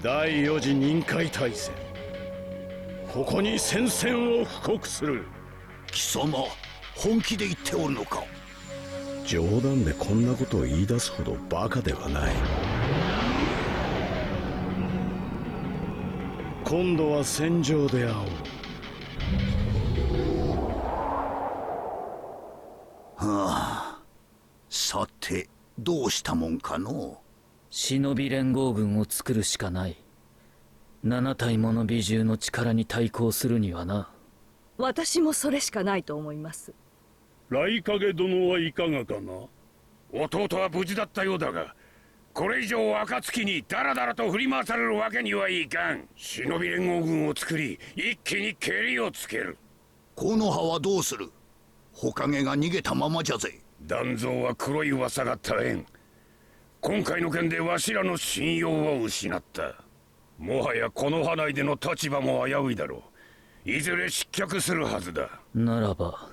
第4次任海大戦、ここに宣戦を布告する。貴様、本気で言っておるのか？冗談でこんなことを言い出すほどバカではない。今度は戦場で会おう。はあ、さてどうしたもんかの。忍び連合軍を作るしかない。7体もの美獣の力に対抗するにはな。私もそれしかないと思います。雷影殿はいかがかな。弟は無事だったようだが、これ以上暁にダラダラと振り回されるわけにはいかん。忍び連合軍を作り、一気に蹴りをつける。木の葉はどうする？火影が逃げたままじゃぜ。断蔵は黒い噂が絶えん。今回の件でわしらの信用を失った。もはやこの葉内での立場も危ういだろう。いずれ失脚するはずだ。ならば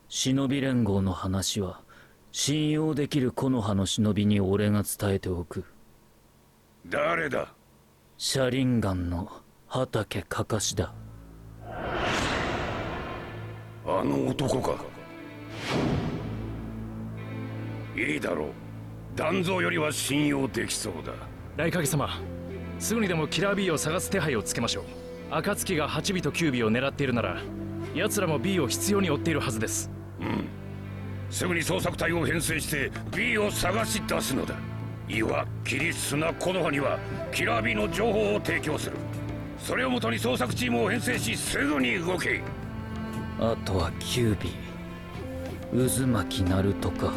忍び連合の話は信用できる木の葉の忍びに俺が伝えておく。誰だ？車輪岩の畑かかしだ。あの男か。いいだろう。断蔵よりは信用できそうだ。雷影様、すぐにでもキラー B を探す手配をつけましょう。暁が8尾と9尾を狙っているなら、奴らも B を必要に追っているはずです。うん。すぐに捜索隊を編成して B を探し出すのだ。岩、霧、砂、木の葉にはキラー B の情報を提供する。それをもとに捜索チームを編成し、すぐに動け。あとは9尾、渦巻きナルトか。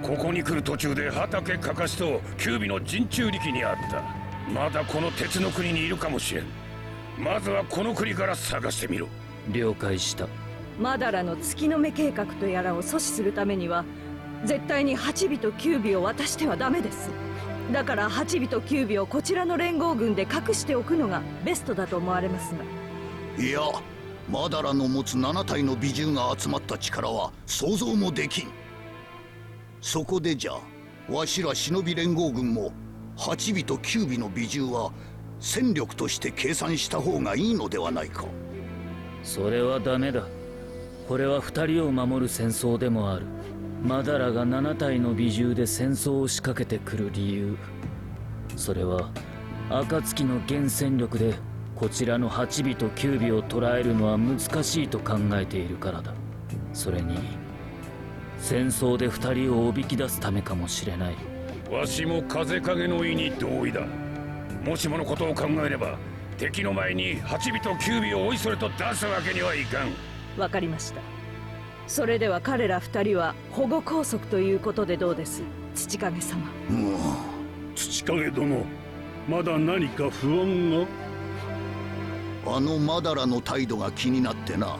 ここに来る途中で畑かかしと九尾の陣中力にあった。まだこの鉄の国にいるかもしれん。まずはこの国から探してみろ。了解した。マダラの月の目計画とやらを阻止するためには絶対に8尾と9尾を渡してはダメです。だから8尾と9尾をこちらの連合軍で隠しておくのがベストだと思われますが。いや、マダラの持つ7体の美獣が集まった力は想像もできん。そこでじゃ、わしら忍び連合軍も8尾と9尾の美獣は戦力として計算した方がいいのではないか。それはダメだ。これは2人を守る戦争でもある。マダラが7体の美獣で戦争を仕掛けてくる理由、それは暁の現戦力でこちらの8尾と9尾を捕らえるのは難しいと考えているからだ。それに戦争で2人をおびき出すためかもしれない。わしも風影の意に同意だ。もしものことを考えれば敵の前に8尾と9尾をおいそれと出すわけにはいかん。わかりました。それでは彼ら2人は保護拘束ということでどうです、土影様。土影殿、まだ何か不安が？あのマダラの態度が気になってな。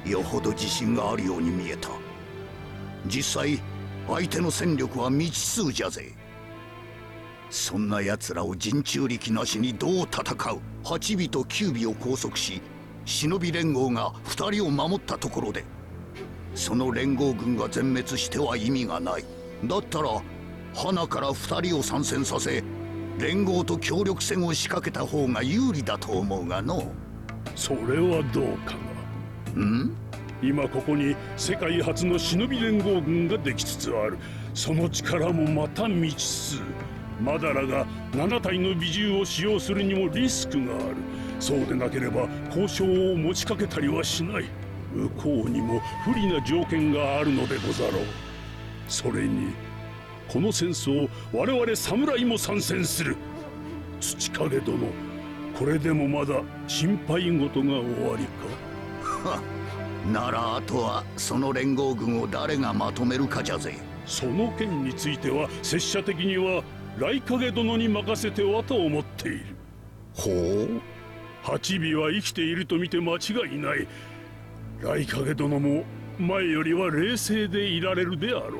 よほど自信があるように見えた。実際相手の戦力は未知数じゃぜ。そんな奴らを陣中力なしにどう戦う。8尾と9尾を拘束し、忍び連合が2人を守ったところで、その連合軍が全滅しては意味がない。だったら花から2人を参戦させ、連合と協力戦を仕掛けた方が有利だと思うがの。それはどうかな。今ここに世界初の忍び連合軍ができつつある。その力もまた未知数。マダラが7体の美獣を使用するにもリスクがある。そうでなければ交渉を持ちかけたりはしない。向こうにも不利な条件があるのでござろう。それにこの戦争、我々侍も参戦する。土影殿、これでもまだ心配事がおありか？ならあとはその連合軍を誰がまとめるかじゃぜ。その件については拙者的には雷影殿に任せてはと思っている。ほう。8尾は生きていると見て間違いない。雷影殿も前よりは冷静でいられるであろう。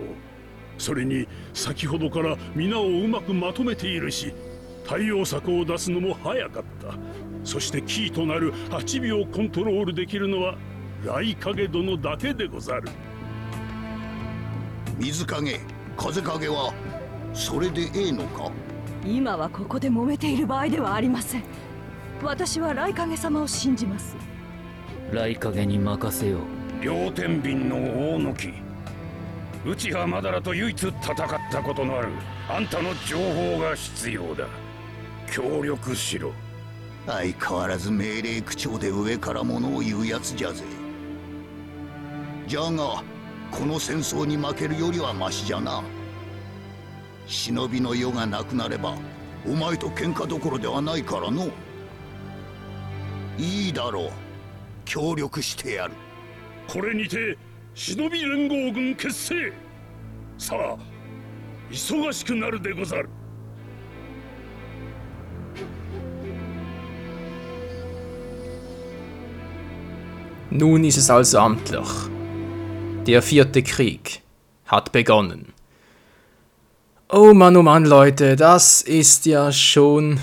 それに先ほどから皆をうまくまとめているし、対応策を出すのも早かった。そしてキーとなる8尾をコントロールできるのは雷影殿だけでござる。水影、風影はそれでええのか？今はここで揉めている場合ではありません。私は雷影様を信じます。雷影に任せよう。両天秤の大野木、内葉マダラと唯一戦ったことのあるあんたの情報が必要だ。協力しろ。相変わらず命令口調で上から物を言うやつじゃぜ。じゃがこの戦争に負けるよりはマシじゃな。忍びの世がなくなればお前と喧嘩どころではないからの。いいだろう、協力してやる。これにて忍び連合軍結成。さあ忙しくなるでござる。Nun ist es also amtlich. Der 4. Krieg hat begonnen. Oh Mann, Leute, das ist ja schon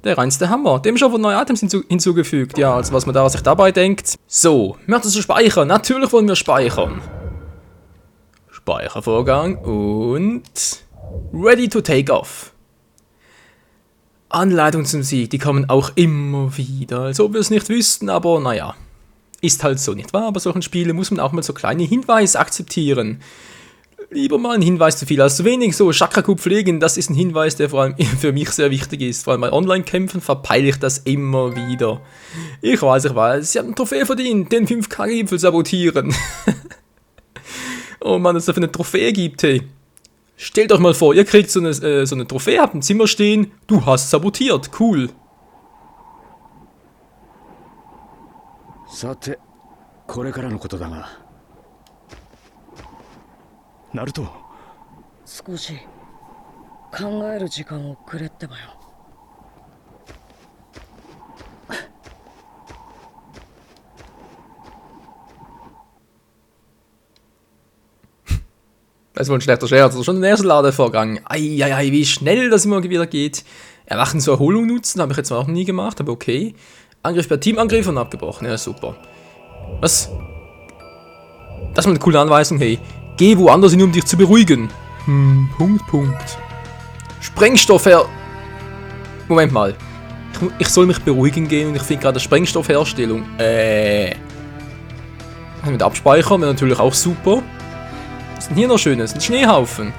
der reinste Hammer. Dem schon neue Items hinzugefügt. Ja, also was man da sich dabei denkt. So, möchtest du speichern? Natürlich wollen wir speichern. Speichervorgang und ready to take off. Anleitung zum Sieg, die kommen auch immer wieder. Als ob wir es nicht wüssten, aber naja. Ist halt so, nicht wahr? Bei solchen Spielen muss man auch mal so kleine Hinweise akzeptieren. Lieber mal ein Hinweis zu viel als zu wenig. So, Chakraku pflegen, das ist ein Hinweis, der vor allem für mich sehr wichtig ist. Vor allem bei Online-Kämpfen verpeile ich das immer wieder. Ich weiß, sie haben eine Trophäe verdient, den 5K-Gipfel sabotieren. Oh Mann, dass es dafür eine Trophäe gibt, hey. Stellt euch mal vor, ihr kriegt so eine Trophäe, habt im Zimmer stehen, du hast sabotiert, cool. さてこれからのことだが、ナルト、少し考える時間をくれってばよ。Das ist wohl ein schlechter Scherz, oder schon der erste Ladevorgang. Eieiei, wie schnell das immer wieder geht. Erwachen zur Erholung nutzen, habe ich jetzt noch nie gemacht, aber okay. Angriff per Teamangriff und abgebrochen, ja super. Was? Das ist mal eine coole Anweisung, hey. Geh woanders hin, um dich zu beruhigen. Punkt. Sprengstoff Moment mal. Ich soll mich beruhigen gehen und ich finde gerade Sprengstoffherstellung. Mit Abspeichern wäre natürlich auch super. Was ist denn hier noch Schönes? Ein Schneehaufen.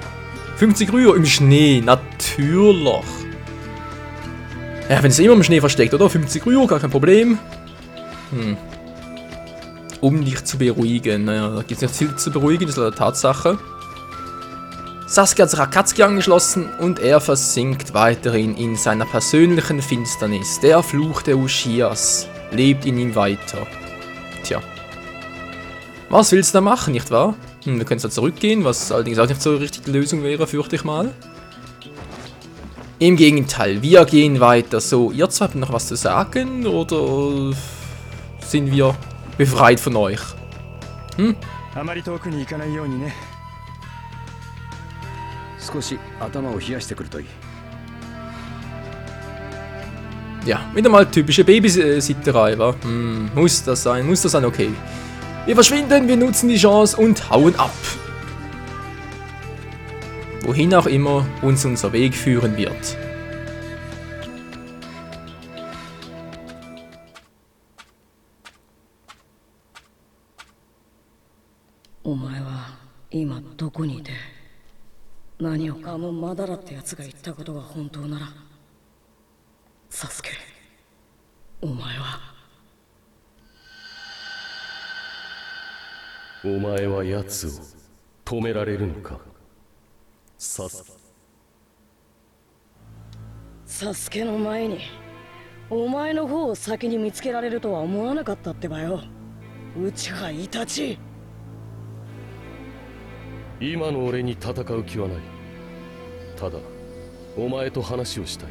50 Rühr im Schnee, natürlich. Ja, wenn es immer im Schnee versteckt, oder? 50 Rühr, gar kein Problem. Um dich zu beruhigen. Naja, da gibt es nicht viel zu beruhigen, das ist leider Tatsache. Sasuke hat sich Akatsuki angeschlossen und er versinkt weiterhin in seiner persönlichen Finsternis. Der Fluch der Ushias lebt in ihm weiter. Tja. Was willst du da machen, nicht wahr? Wir können zwar zurückgehen, was allerdings auch nicht so richtig die Lösung wäre, fürchte ich mal. Im Gegenteil, wir gehen weiter. So, ihr zwei habt noch was zu sagen oder sind wir befreit von euch? あまり遠くに行かないようにね。少し頭を冷やしてくるといい。 Ja, wieder mal typische Babysitterei, wa? Muss das sein, okay. Wir verschwinden, wir nutzen die Chance und hauen ab. Wohin auch immer uns unser Weg führen wird. Sasuke, お前はお前は奴を止められるのか。サスケの前にお前の方を先に見つけられるとは思わなかったってばよ。内葉イタチ。今の俺に戦う気はない。ただお前と話をしたい。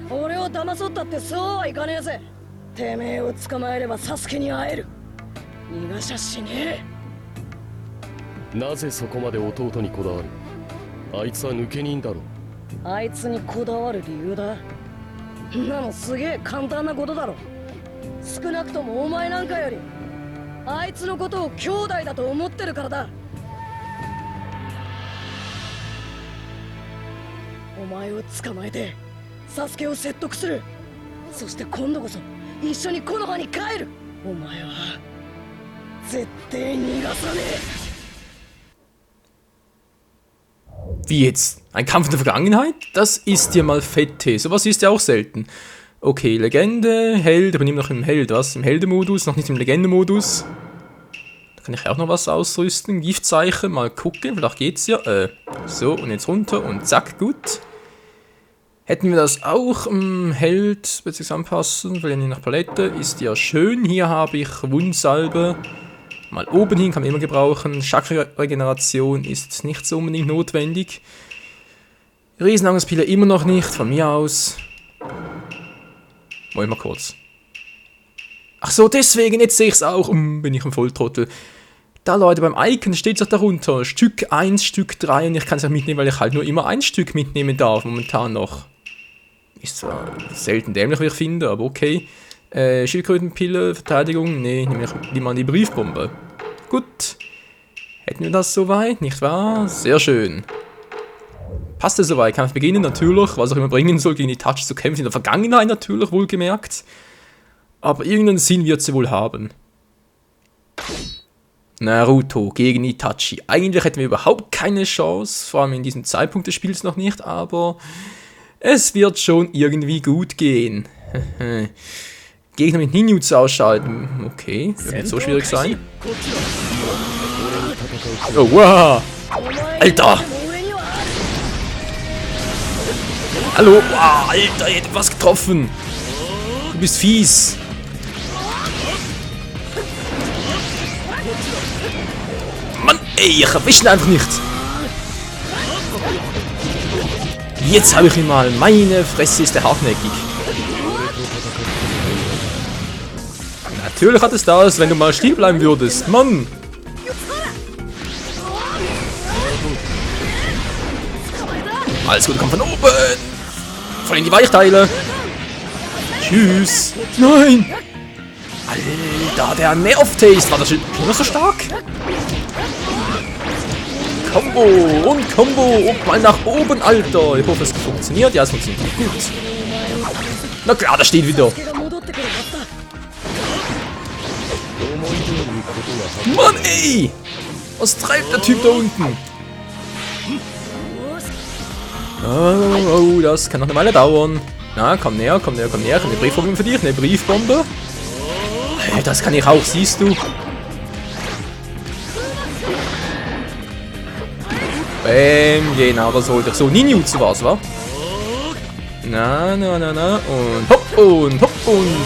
俺を騙そうったってそうはいかねえぜ。てめえを捕まえればサスケに会える。逃がしゃしねえ。なぜそこまで弟にこだわる。あいつは抜け人だろ。あいつにこだわる理由だ。なのすげえ簡単なことだろ。少なくともお前なんかよりあいつのことを兄弟だと思ってるからだ。前を捕まえてサスケを説得する。そして今度こそ一緒に木の葉に帰る。お前は絶対逃がさねえ。 Wie jetzt? Ein Kampf in der Vergangenheit? Das ist ja mal fette. Sowas ist ja auch selten. Okay, Legende, Held, aber immer noch im Held. Was? Im Heldemodus, noch nicht im Legendemodus. Da kann ich auch noch was ausrüsten. Giftzeichen, mal gucken, vielleicht geht's ja. So, und jetzt runter und zack, gut. Hätten wir das auch im Held, beziehungsweise anpassen, weil ja nicht nach Palette, ist ja schön. Hier habe ich Wundsalbe. Mal oben hin kann man immer gebrauchen. Chakra-Regeneration ist nicht so unbedingt notwendig. Riesenangstpille immer noch nicht, von mir aus. Wollen wir mal kurz. Ach so, deswegen, jetzt sehe ich es auch. Bin ich ein Volltrottel. Da, Leute, beim Icon steht es auch darunter. Stück 1, Stück 3 und ich kann es auch mitnehmen, weil ich halt nur immer ein Stück mitnehmen darf, momentan noch. Ist zwar selten dämlich, wie ich finde, aber okay. Schildkrötenpille, Verteidigung, nee, nehme ich lieber die Briefbombe. Gut. Hätten wir das soweit, nicht wahr? Sehr schön. Passt es soweit, Kampf beginnen, natürlich, was auch immer bringen soll, gegen die Touch zu kämpfen, in der Vergangenheit natürlich, wohlgemerkt. Aber irgendeinen Sinn wird sie wohl haben. Naruto gegen Itachi. Eigentlich hätten wir überhaupt keine Chance, vor allem in diesem Zeitpunkt des Spiels noch nicht, aber es wird schon irgendwie gut gehen. Gegner mit Ninjutsu ausschalten. Okay, wird nicht so schwierig sein. Oh, wow! Alter! Hallo! Wow, Alter, ich hätte was getroffen! Du bist fies! Mann, ey, ich erwische ihn einfach nicht! Jetzt habe ich ihn mal! Meine Fresse ist der hartnäckig! Natürlich hat es das, wenn du mal stehen bleiben würdest. Mann! Alles gut, kommt von oben! Voll in die Weichteile! Tschüss! Nein! Alter, der Nerv-Taste! War das schon immer so stark? Combo und Combo und mal nach oben, Alter! Ich hoffe, es funktioniert. Ja, es funktioniert gut. Na klar, da steht wieder. Mann, ey! Was treibt der Typ da unten? Oh, das kann noch eine Weile dauern. Na, komm näher, komm näher, komm näher. Eine Briefbombe für dich, eine Briefbombe. Hey, das kann ich auch, siehst du? Bäm, genau, das wollte ich. So, Ninjutsu war's, wa? Na, na, na, na. Und hopp und hopp und...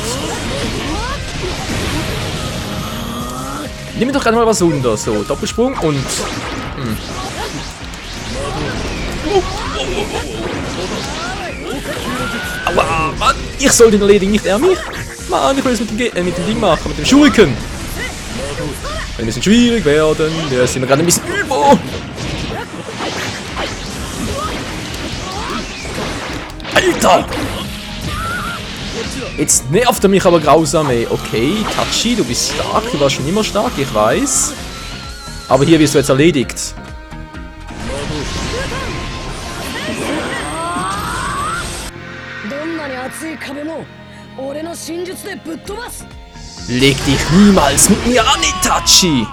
Nimm mir doch gerade mal was runter. So, Doppelsprung und... Aua, Mann! Ich soll den erledigen, nicht er mich! Mann, ich will es mit dem Ding machen, mit dem Schuriken! Wird ein bisschen schwierig werden, der ist immer gerade ein bisschen über! Alter! Jetzt nervt er mich aber grausam, ey. Okay, Tachi, du bist stark, du warst schon immer stark, ich weiß. Aber hier wirst du jetzt erledigt. Leg dich niemals mit mir an, Itachi!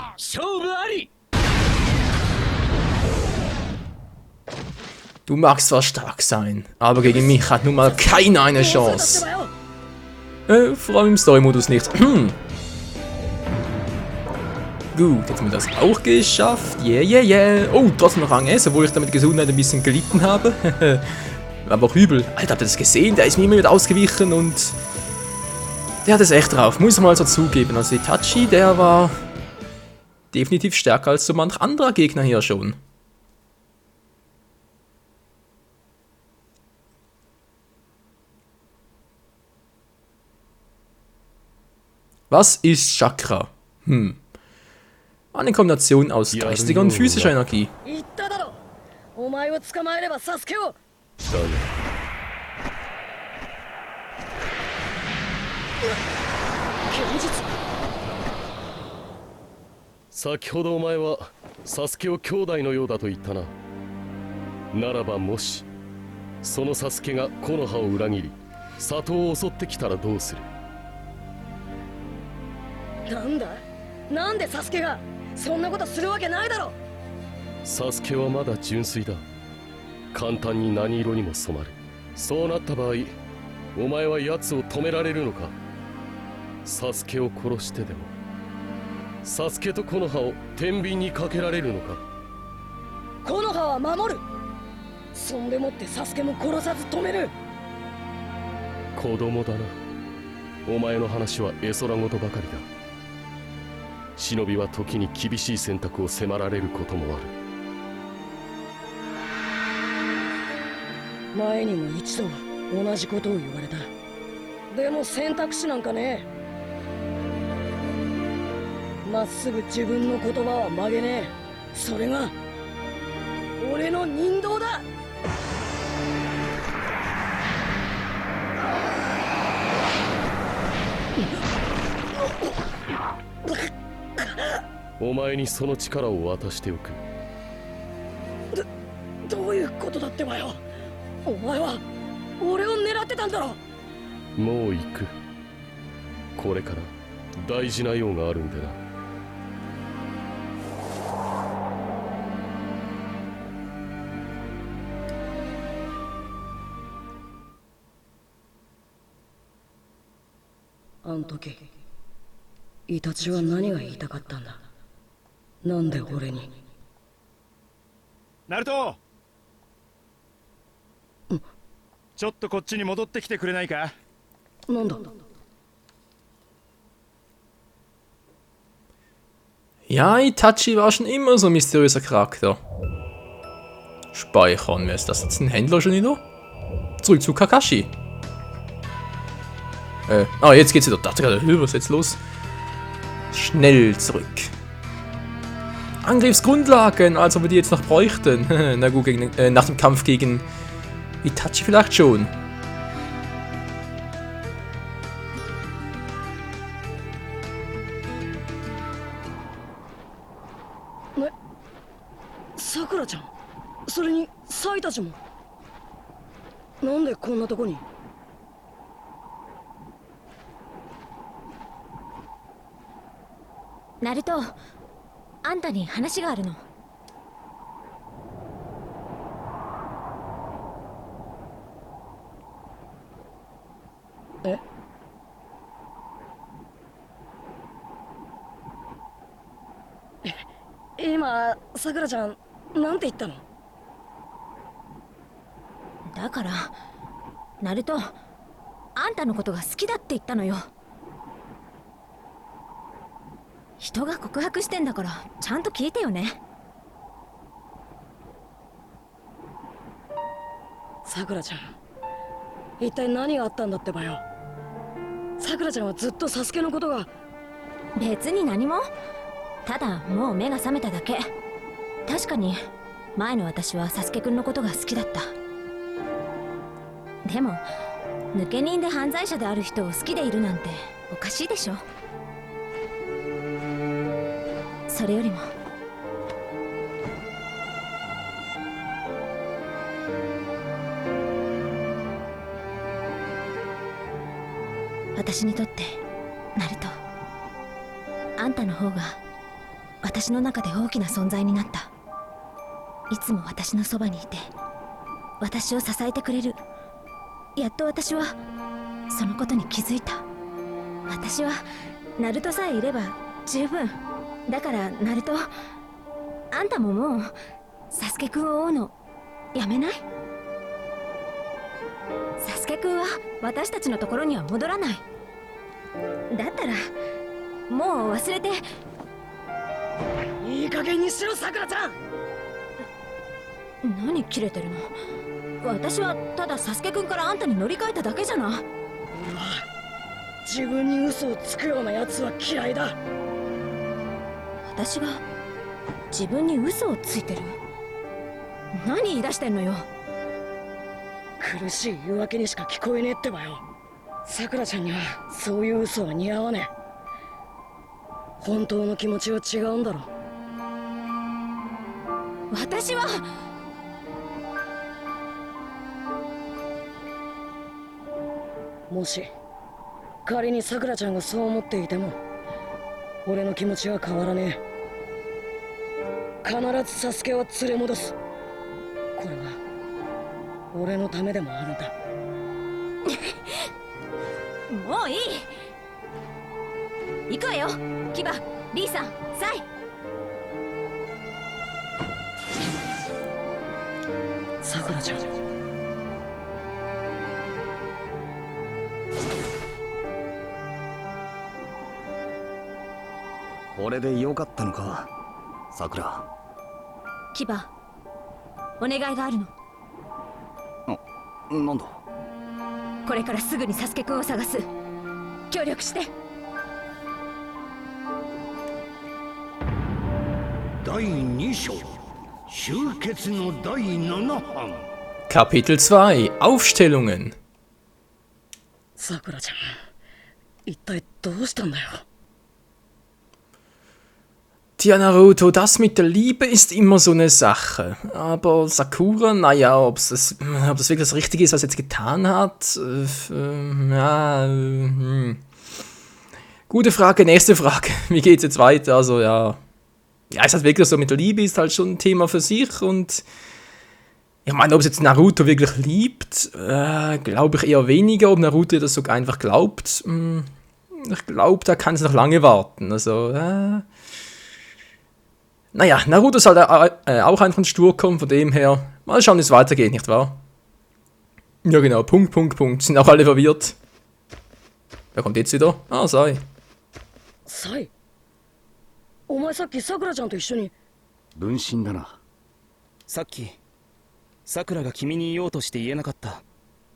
Du magst zwar stark sein, aber gegen mich hat nun mal keiner eine Chance. Vor allem im Story-Modus nicht. Gut, jetzt haben wir das auch geschafft. Yeah, yeah, yeah. Oh, trotzdem noch Rang S, obwohl ich damit Gesundheit ein bisschen gelitten habe. Aber auch übel. Alter, habt ihr das gesehen? Der ist mir immer wieder ausgewichen und... Der hat es echt drauf, muss man also zugeben. Also Itachi, der war... definitiv stärker als so manch anderer Gegner hier schon. Was ist Chakra? Eine Kombination aus geistiger und physischer Energie. Sakiほどお前はサスケを兄弟のようだと言ったな。ならばもしそのサスケが木の葉を裏切り里を襲ってきたらどうする？なんだ、なんでサスケがそんなことするわけないだろ。サスケはまだ純粋だ。簡単に何色にも染まる。そうなった場合、お前は奴を止められるのか？サスケを殺してでもサスケと木の葉を天秤にかけられるのか？木の葉は守る。そんでもってサスケも殺さず止める。子供だな。お前の話は絵空事ばかりだ。忍びは時に厳しい選択を迫られることもある。前にも一度同じことを言われた。でも選択肢なんかねえ。まっすぐ自分の言葉は曲げねえ。それが俺の人道だ。お前にその力を渡しておく。どういうことだってばよ。お前は俺を狙ってたんだろ。もう行く。これから大事な用があるんでな。あん時イタチは何が言いたかったんだ。なんで俺に。ナルト、ちょっとこっちに戻ってきてくれないか？なんだ。 Ja, Itachi war schon immer so ein mysteriöser Charakter. Speichern, wer ist das jetzt? Ein Händler schon wieder? Zurück zu Kakashi. Jetzt geht's wieder. Dachte gerade, was ist jetzt los? Schnell zurück. Angriffsgrundlagen, als ob wir die jetzt noch bräuchten. Na gut, nach dem Kampf gegen Itachi vielleicht schon. Ne? さくらちゃん、それにサイたちも。なんでこんなとこに。ナルト、あんたに話があるの。え？今、さくらちゃん、なんて言ったの？だから、ナルト、あんたのことが好きだって言ったのよ。人が告白してんだからちゃんと聞いてよね。さくらちゃん、一体何があったんだってばよ。さくらちゃんはずっとサスケのことが。別に何も。ただもう目が覚めただけ。確かに前の私はサスケくんのことが好きだった。でも抜け人で犯罪者である人を好きでいるなんておかしいでしょ。それよりも私にとってナルト、あんたの方が私の中で大きな存在になった。いつも私のそばにいて私を支えてくれる。やっと私はそのことに気づいた。私はナルトさえいれば十分だから。ナルト、あんたももうサスケくんを追うのやめない？サスケくんは私たちのところには戻らない。だったらもう忘れて。いい加減にしろ、さくらちゃん。何キレてるの？私はただサスケくんからあんたに乗り換えただけじゃな。俺は自分に嘘をつくようなやつは嫌いだ。私が自分に嘘をついてる？何言い出してんのよ。苦しい言い訳にしか聞こえねえってばよ。さくらちゃんにはそういう嘘は似合わねえ。本当の気持ちは違うんだろ。もし仮にさくらちゃんがそう思っていても俺の気持ちは変わらねえ。必ずサスケを連れ戻す。これは俺のためでもあるんだ。もういい。行くわよ。キバ、リーさん、サイ。さくらちゃん、これでよかったのか、さくら。キバ、お願いがあるの。なんだ。これからすぐにサスケくんを探す。協力して。第2章集結の第7版。 Kapitel 2 Aufstellungen. さくらちゃん、一体どうしたんだよ。Tja, Naruto, das mit der Liebe ist immer so eine Sache. Aber Sakura, naja, ob das wirklich das Richtige ist, was er jetzt getan hat, Gute Frage, nächste Frage. Wie geht's jetzt weiter? Also, ja, ist halt wirklich so, mit der Liebe ist halt schon ein Thema für sich und ich meine, ob es jetzt Naruto wirklich liebt, glaube ich eher weniger. Ob Naruto das sogar einfach glaubt, ich glaube, da kann es noch lange warten. Also, naja, Naruto soll auch einfach stur kommen, von dem her, mal schauen, wie es weitergeht, nicht wahr? Ja genau, Punkt, sind auch alle verwirrt. Wer kommt jetzt wieder? Ah, Sai. Sai? お前さっきさくらちゃんと一緒に。分身だな。さっきさくらが君に言おうとして言えなかった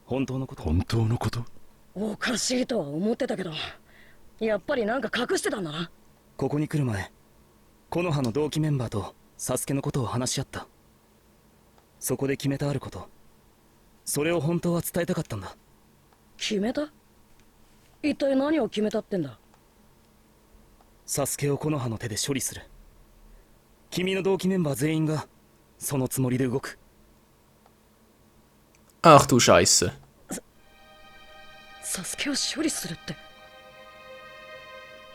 本当のこと。本当のこと？おかしいとは思ってたけど、やっぱりなんか隠してたんだな。ここに来る前、木の葉の同期メンバーとサスケのことを話し合った。そこで決めたあること、それを本当は伝えたかったんだ。決めた？一体何を決めたってんだ？サスケを木の葉の手で処理する。君の同期メンバー全員がそのつもりで動く。Ach du Scheiße. サスケを処理するって。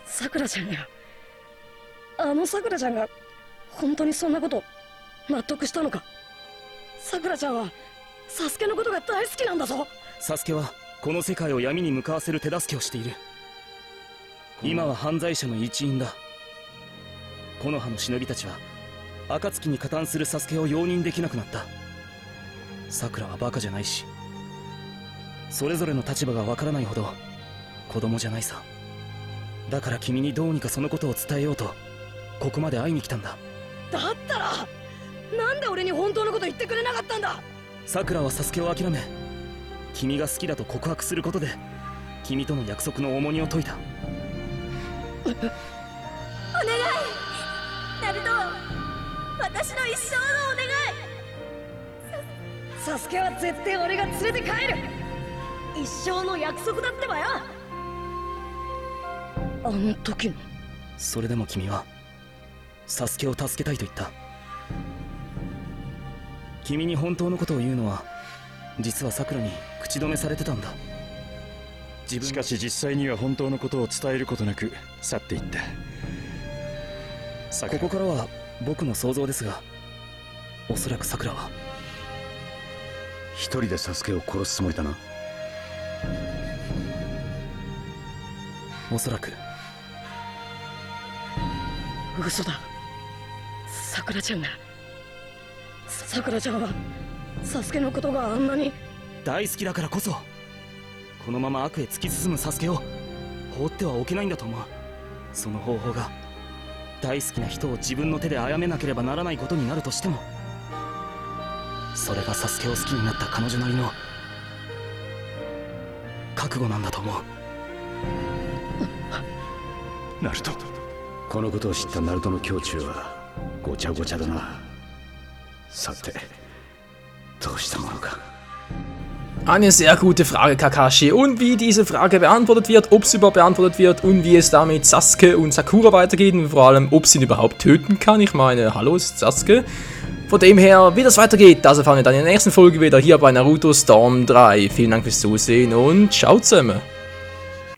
さくらちゃんが、あのさくらちゃんが本当にそんなこと納得したのか。さくらちゃんはサスケのことが大好きなんだぞ。サスケはこの世界を闇に向かわせる手助けをしている。今は犯罪者の一員だ。木の葉の忍びたちは暁に加担するサスケを容認できなくなった。さくらはバカじゃないし、それぞれの立場がわからないほど子供じゃないさ。だから君にどうにかそのことを伝えようとここまで会いに来たんだ。だったらなんで俺に本当のこと言ってくれなかったんだ。さくらはサスケを諦め、君が好きだと告白することで君との約束の重荷を解いた。お願い、ナルト、私の一生のお願い。サスケは絶対俺が連れて帰る。一生の約束だってばよ。あの時の。それでも君はサスケを助けたいと言った。君に本当のことを言うのは実はさくらに口止めされてたんだ。しかし実際には本当のことを伝えることなく去っていった。ここからは僕の想像ですが、おそらくさくらは一人でサスケを殺すつもりだな。おそらく。嘘だ。さくらちゃんが、さくらちゃんはサスケのことがあんなに大好きだからこそ、このまま悪へ突き進むサスケを放ってはおけないんだと思う。その方法が大好きな人を自分の手で殺めなければならないことになるとしても、それがサスケを好きになった彼女なりの覚悟なんだと思う。ナルト、このことを知ったナルトの胸中はごちゃごちゃだな。さて、どうしたものか。Eine sehr gute Frage, Kakashi. Und wie diese Frage beantwortet wird, ob sie überhaupt beantwortet wird und wie es damit Sasuke und Sakura weitergeht und vor allem, ob sie ihn überhaupt töten kann. Ich meine, hallo, ist Sasuke. Von dem her, wie das weitergeht, das erfahren wir dann in der nächsten Folge wieder hier bei Naruto Storm 3. Vielen Dank fürs Zusehen und ciao zusammen.